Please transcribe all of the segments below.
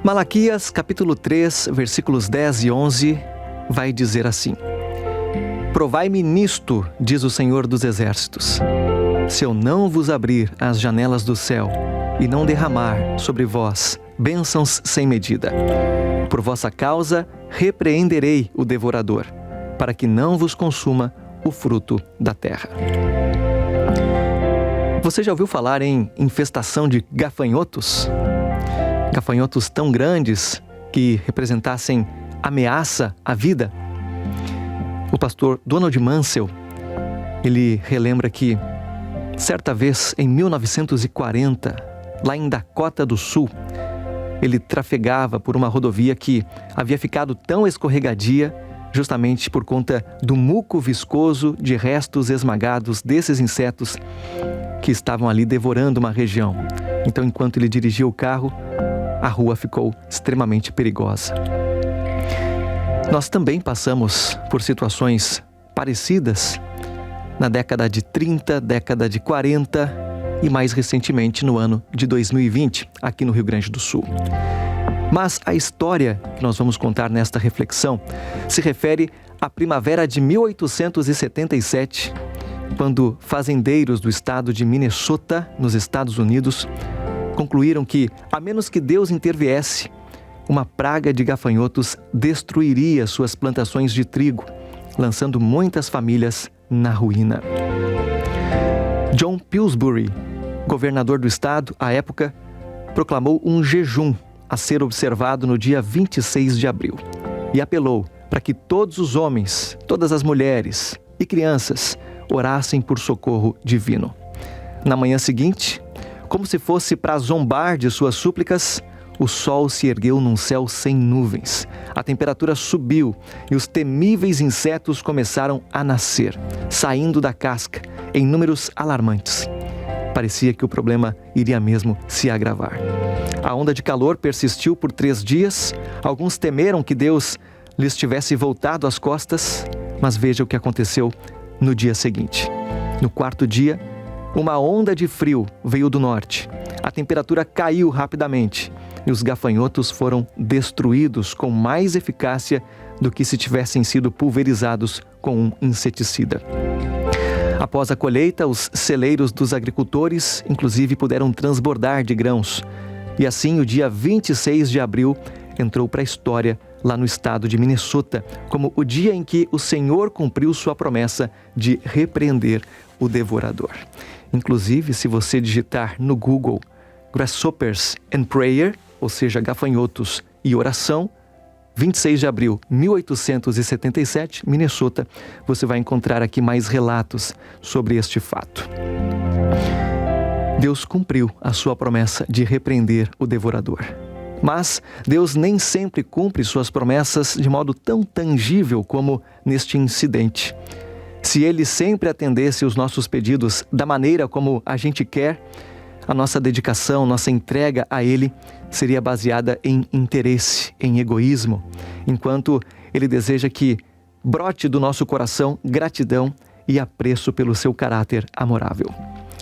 Malaquias, capítulo 3, versículos 10 e 11, vai dizer assim: Provai-me nisto, diz o Senhor dos Exércitos, se eu não vos abrir as janelas do céu e não derramar sobre vós bênçãos sem medida. Por vossa causa repreenderei o devorador, para que não vos consuma o fruto da terra. Você já ouviu falar em infestação de gafanhotos? Gafanhotos tão grandes que representassem ameaça à vida? O pastor Donald Mansell, ele relembra que, certa vez, em 1940, lá em Dakota do Sul, ele trafegava por uma rodovia que havia ficado tão escorregadia justamente por conta do muco viscoso de restos esmagados desses insetos que estavam ali devorando uma região. Então, enquanto ele dirigia o carro, a rua ficou extremamente perigosa. Nós também passamos por situações parecidas na década de 30, década de 40 e mais recentemente no ano de 2020, aqui no Rio Grande do Sul. Mas a história que nós vamos contar nesta reflexão se refere à primavera de 1877, quando fazendeiros do estado de Minnesota, nos Estados Unidos, concluíram que, a menos que Deus interviesse, uma praga de gafanhotos destruiria suas plantações de trigo, lançando muitas famílias na ruína. John Pillsbury, governador do estado à época, proclamou um jejum a ser observado no dia 26 de abril e apelou para que todos os homens, todas as mulheres e crianças orassem por socorro divino. Na manhã seguinte, como se fosse para zombar de suas súplicas, o sol se ergueu num céu sem nuvens. A temperatura subiu e os temíveis insetos começaram a nascer, saindo da casca em números alarmantes. Parecia que o problema iria mesmo se agravar. A onda de calor persistiu por 3 dias. Alguns temeram que Deus lhes tivesse voltado as costas, mas veja o que aconteceu no dia seguinte. No 4º dia, uma onda de frio veio do norte. A temperatura caiu rapidamente e os gafanhotos foram destruídos com mais eficácia do que se tivessem sido pulverizados com um inseticida. Após a colheita, os celeiros dos agricultores, inclusive, puderam transbordar de grãos. E assim, o dia 26 de abril entrou para a história lá no estado de Minnesota, como o dia em que o Senhor cumpriu sua promessa de repreender o devorador. Inclusive, se você digitar no Google Grasshoppers and Prayer, ou seja, gafanhotos e oração, 26 de abril de 1877, Minnesota, você vai encontrar aqui mais relatos sobre este fato. Deus cumpriu a sua promessa de repreender o devorador. Mas Deus nem sempre cumpre suas promessas de modo tão tangível como neste incidente. Se Ele sempre atendesse os nossos pedidos da maneira como a gente quer, a nossa dedicação, nossa entrega a Ele seria baseada em interesse, em egoísmo, enquanto Ele deseja que brote do nosso coração gratidão e apreço pelo seu caráter amorável.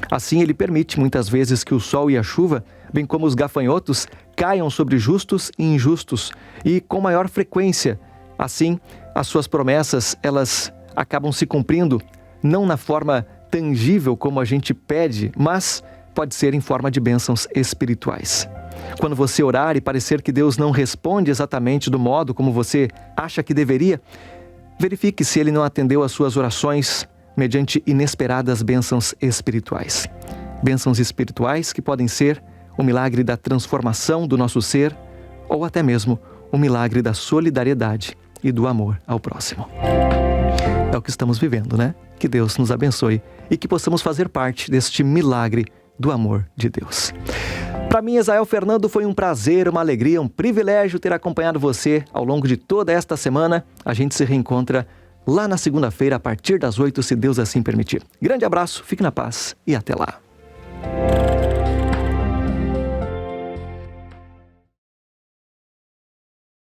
Assim, Ele permite muitas vezes que o sol e a chuva, bem como os gafanhotos, caiam sobre justos e injustos e com maior frequência. Assim, as suas promessas, elas acabam se cumprindo, não na forma tangível como a gente pede, mas pode ser em forma de bênçãos espirituais. Quando você orar e parecer que Deus não responde exatamente do modo como você acha que deveria, verifique se Ele não atendeu às suas orações mediante inesperadas bênçãos espirituais. Bênçãos espirituais que podem ser o milagre da transformação do nosso ser ou até mesmo o milagre da solidariedade e do amor ao próximo. É o que estamos vivendo, né? Que Deus nos abençoe e que possamos fazer parte deste milagre do amor de Deus. Para mim, Esael Fernando, foi um prazer, uma alegria, um privilégio ter acompanhado você ao longo de toda esta semana. A gente se reencontra lá na segunda-feira, a partir das 8, se Deus assim permitir. Grande abraço, fique na paz e até lá.